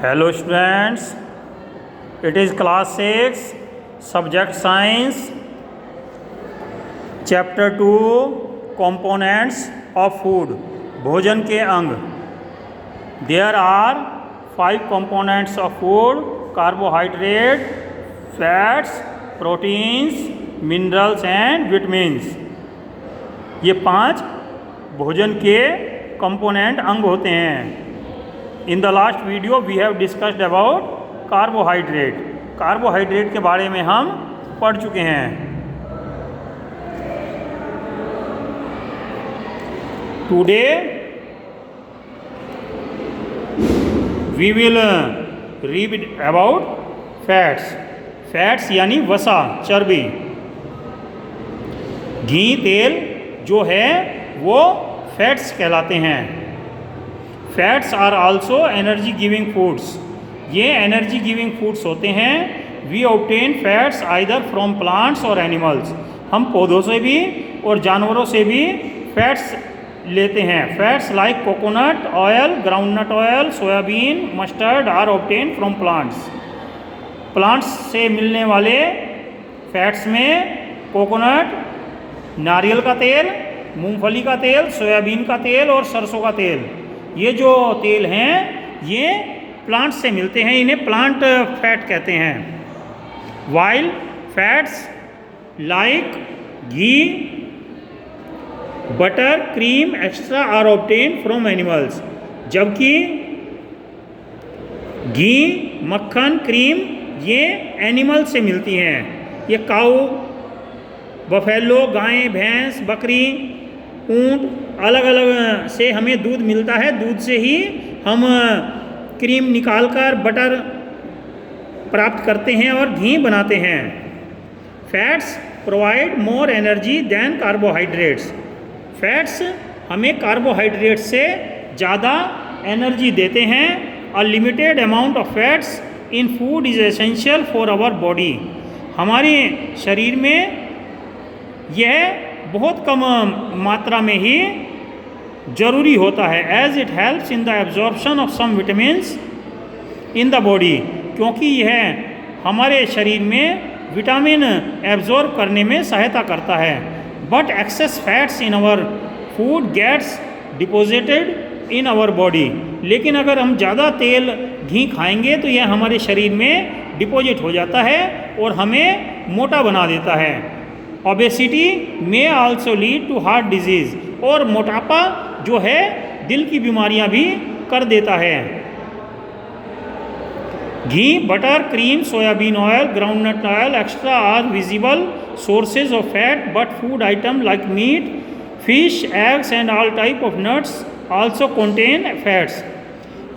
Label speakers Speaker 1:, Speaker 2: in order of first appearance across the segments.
Speaker 1: Hello students, it is class 6, subject science, chapter 2, components of food, भोजन के अंग. There are 5 components of food: carbohydrate, fats, proteins, minerals and vitamins. ये 5 भोजन के component अंग होते हैं. In the last video we have discussed about carbohydrate. Carbohydrate के बारे में हम पढ़ चुके हैं. Today we will read about fats. Fats यानी वसा, चर्बी. घी, तेल जो है वो फैट्स कहलाते हैं. Fats are also energy giving foods. ये एनर्जी गिविंग फूड्स होते हैं. We obtain fats either from plants और एनिमल्स. हम पौधों से भी और जानवरों से भी फैट्स लेते हैं. Fats like coconut oil, groundnut oil, soybean, mustard are obtain from plants. Plants से मिलने वाले फैट्स में कोकोनट, नारियल का तेल, मूंगफली का तेल, सोयाबीन का तेल और सरसों का तेल, ये जो तेल हैं ये प्लांट से मिलते हैं. इन्हें प्लांट फैट कहते हैं. While fats like ghee, butter, cream extra are obtain from animals. जबकि घी, मक्खन, क्रीम ये एनिमल से मिलती हैं. ये काऊ, बफेलो, गाय, भैंस, बकरी, ऊंट अलग अलग से हमें दूध मिलता है. दूध से ही हम क्रीम निकालकर बटर प्राप्त करते हैं और घी बनाते हैं. Fats provide more energy than carbohydrates. Fats हमें कार्बोहाइड्रेट से ज़्यादा एनर्जी देते हैं. A limited amount of fats in food is essential for our body. हमारे शरीर में यह बहुत कम मात्रा में ही जरूरी होता है. As it helps in the absorption of some vitamins in the body. क्योंकि यह हमारे शरीर में विटामिन एब्जॉर्ब करने में सहायता करता है. But excess fats in our food gets deposited in our body. लेकिन अगर हम ज़्यादा तेल, घी खाएंगे तो यह हमारे शरीर में डिपॉजिट हो जाता है और हमें मोटा बना देता है. Obesity may also lead to heart disease. और मोटापा जो है दिल की बीमारियां भी कर देता है. Ghee, butter, cream, soybean oil, groundnut oil extra are visible sources of fat. But food item like meat, fish, eggs and all type of nuts also contain fats.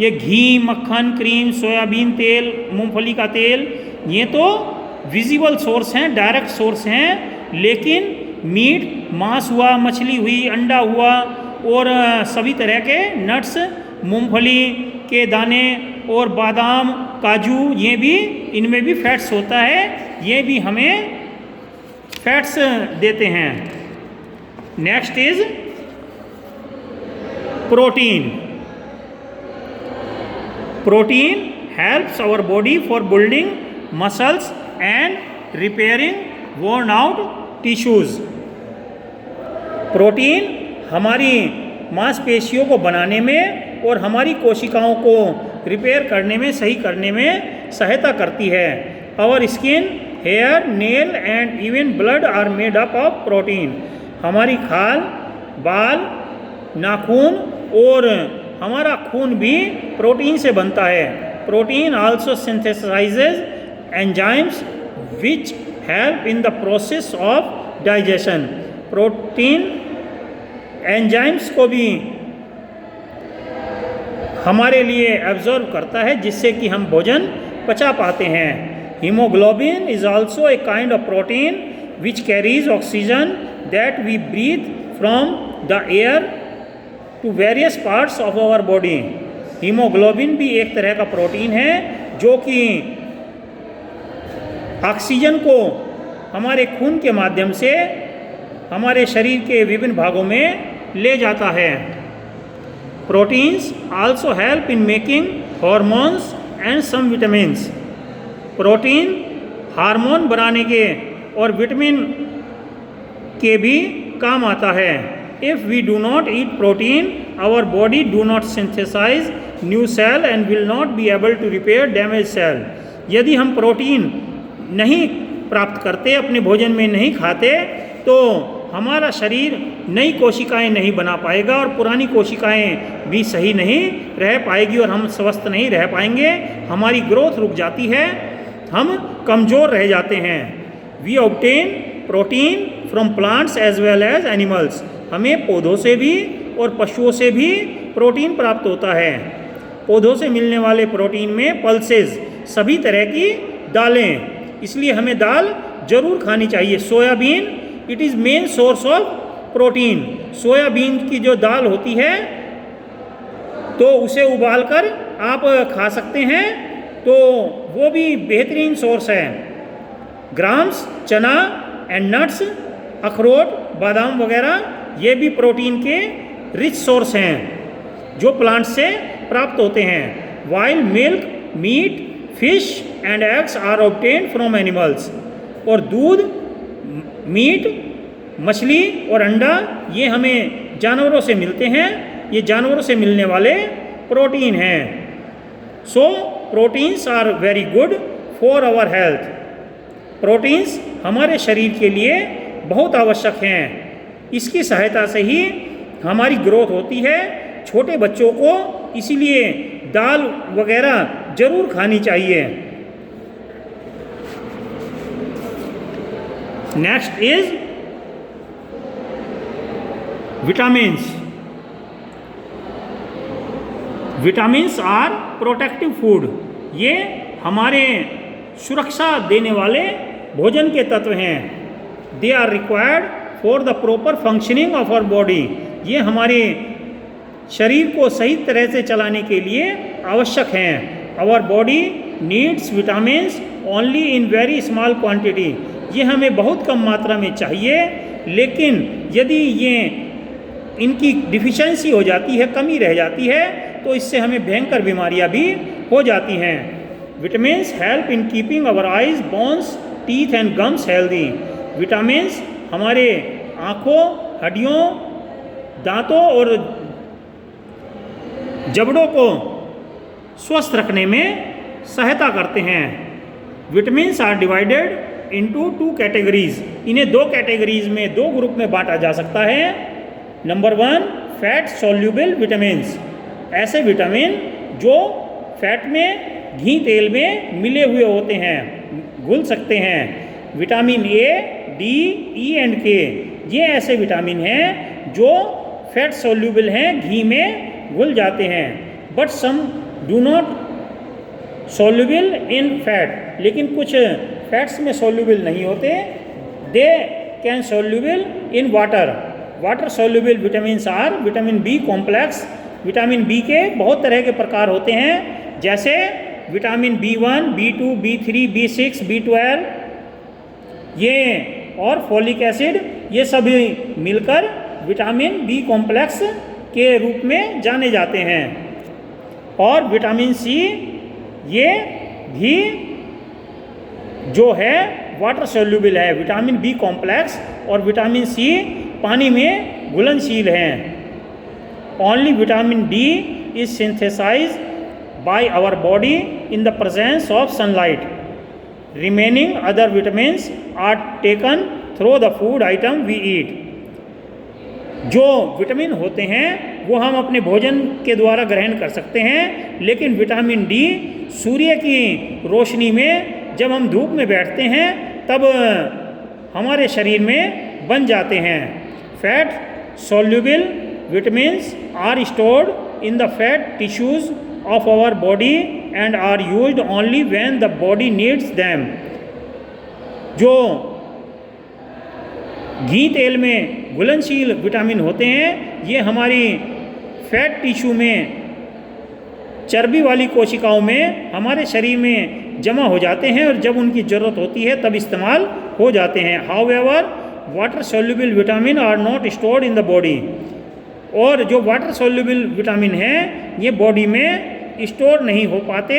Speaker 1: ये घी, मक्खन, क्रीम, सोयाबीन तेल, मूंगफली का तेल ये तो विजिबल सोर्स हैं, डायरेक्ट सोर्स हैं. लेकिन मीट, मांस हुआ, मछली हुई, अंडा हुआ और सभी तरह के नट्स, मूंगफली के दाने और बादाम, काजू ये भी, इनमें भी फैट्स होता है. ये भी हमें फैट्स देते हैं. Next is protein. Protein helps our body for building muscles and repairing worn out tissues. Protein हमारी मांसपेशियों को बनाने में और हमारी कोशिकाओं को रिपेयर करने में, सही करने में सहायता करती है. Our skin, hair, nail and even blood are made up of protein. हमारी खाल, बाल, नाखून और हमारा खून भी प्रोटीन से बनता है. Protein also सिंथेसाइजेज enzymes which help in the process of digestion. Protein enzymes को भी हमारे लिए एब्जॉर्ब करता है जिससे कि हम भोजन पचा पाते हैं. Haemoglobin is also a kind of protein which carries oxygen that we breathe from the air to various parts of our body. Haemoglobin भी एक तरह का प्रोटीन है जो कि ऑक्सीजन को हमारे खून के माध्यम से हमारे शरीर के विभिन्न भागों में ले जाता है. Proteins also help in making hormones and some vitamins. Protein hormone बनाने के और विटामिन के भी काम आता है। If we do not eat protein, our body do not synthesise new cell and will not be able to repair damage cell. यदि हम प्रोटीन नहीं प्राप्त करते, अपने भोजन में नहीं खाते, तो हमारा शरीर नई कोशिकाएं नहीं बना पाएगा और पुरानी कोशिकाएं भी सही नहीं रह पाएगी और हम स्वस्थ नहीं रह पाएंगे। हमारी ग्रोथ रुक जाती है, हम कमज़ोर रह जाते हैं। We obtain protein from plants as well as animals. हमें पौधों से भी और पशुओं से भी प्रोटीन प्राप्त होता है। पौधों से मिलने वाले प्रोटीन में पल्सेस, सभी तरह की दालें, इसलिए हमें दाल जरूर खानी चाहिए। Soybean it is main source of protein. Soybean की जो दाल होती है तो उसे उबालकर आप खा सकते हैं, तो वो भी बेहतरीन सोर्स है। ग्राम्स, चना एंड नट्स, अखरोट, बादाम वगैरह, ये भी प्रोटीन के रिच सोर्स हैं जो प्लांट से प्राप्त होते हैं। While milk, meat, fish and eggs are obtained from animals. और दूध, मीट, मछली और अंडा ये हमें जानवरों से मिलते हैं। ये जानवरों से मिलने वाले प्रोटीन हैं। So proteins are very good for our health. Proteins हमारे शरीर के लिए बहुत आवश्यक हैं। इसकी सहायता से ही हमारी ग्रोथ होती है। छोटे बच्चों को इसीलिए दाल वगैरह जरूर खानी चाहिए। Next is vitamins. Vitamins are protective food. ये हमारे सुरक्षा देने वाले भोजन के तत्व हैं। They are required for the proper functioning of our body. ये हमारे शरीर को सही तरह से चलाने के लिए आवश्यक हैं। Our body needs vitamins only in very small quantity. ये हमें बहुत कम मात्रा में चाहिए, लेकिन यदि ये इनकी डिफिशेंसी हो जाती है, कमी रह जाती है, तो इससे हमें भयंकर बीमारियां भी हो जाती हैं। Vitamins help in keeping our eyes, bones, teeth and gums healthy. Vitamins हमारे आँखों, हड्डियों, दांतों और जबड़ों को स्वस्थ रखने में सहायता करते हैं। Vitamins are divided into 2 categories. इन्हें 2 कैटेगरीज में, 2 ग्रुप में बांटा जा सकता है। Number 1 fat soluble vitamins. ऐसे विटामिन जो फैट में, घी तेल में मिले हुए होते हैं, घुल सकते हैं। Vitamin A, D, E and के, ये ऐसे विटामिन हैं जो फैट सोल्यूबल हैं, घी में घुल जाते हैं। But some do not soluble in fat. लेकिन कुछ फैट्स में सोल्यूबल नहीं होते। They can soluble in water. Water soluble vitamins are vitamin B complex. Vitamin B के बहुत तरह के प्रकार होते हैं, जैसे vitamin B1, B2, B3, B6, B12 ये और फोलिक एसिड, ये सभी मिलकर विटामिन बी कॉम्प्लेक्स के रूप में जाने जाते हैं। और विटामिन सी ये भी जो है वाटर सोल्यूबल है। विटामिन बी कॉम्प्लेक्स और विटामिन सी पानी में घुलनशील हैं। Only vitamin D is synthesised by our body in the presence of sunlight. Remaining other vitamins are taken through the food item we eat. जो vitamin होते हैं वो हम अपने भोजन के द्वारा ग्रहण कर सकते हैं, लेकिन विटामिन डी सूर्य की रोशनी में जब हम धूप में बैठते हैं तब हमारे शरीर में बन जाते हैं। Fat soluble vitamins are stored in the fat tissues of our body and are used only when the body needs them। जो घी तेल में घुलनशील विटामिन होते हैं, ये हमारी फैट टिश्यू में, चर्बी वाली कोशिकाओं में हमारे शरीर में जमा हो जाते हैं और जब उनकी ज़रूरत होती है तब इस्तेमाल हो जाते हैं। However water soluble vitamin are not stored in the body. और जो वाटर सोल्यूबल विटामिन हैं ये बॉडी में स्टोर नहीं हो पाते,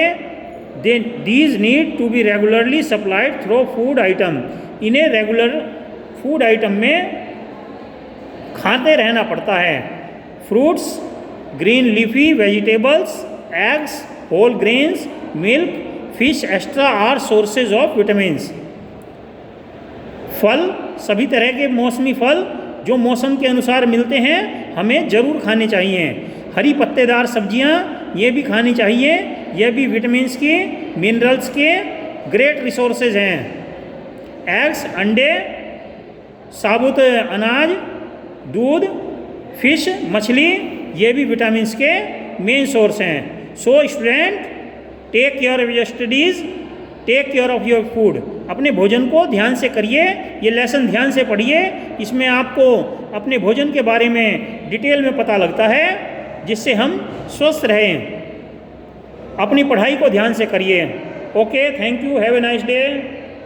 Speaker 1: these need to be regularly supplied through food item. इन्हें रेगुलर फूड आइटम में खाते रहना पड़ता है. Fruits, green leafy vegetables, eggs, whole grains, milk, fish extra are sources of vitamins. फल, सभी तरह के मौसमी फल जो मौसम के अनुसार मिलते हैं हमें ज़रूर खाने चाहिए. हरी पत्तेदार सब्जियां ये भी खानी चाहिए. ये भी विटामिन्स के, मिनरल्स के ग्रेट रिसोर्सेज हैं. एग्स, अंडे, साबुत अनाज, दूध, फिश, मछली ये भी विटामिन्स के मेन सोर्स हैं. So student, take care of your studies, take care of your food. अपने भोजन को ध्यान से करिए. ये लेसन ध्यान से पढ़िए. इसमें आपको अपने भोजन के बारे में डिटेल में पता लगता है जिससे हम स्वस्थ रहें. अपनी पढ़ाई को ध्यान से करिए. Okay, thank you, have a nice day.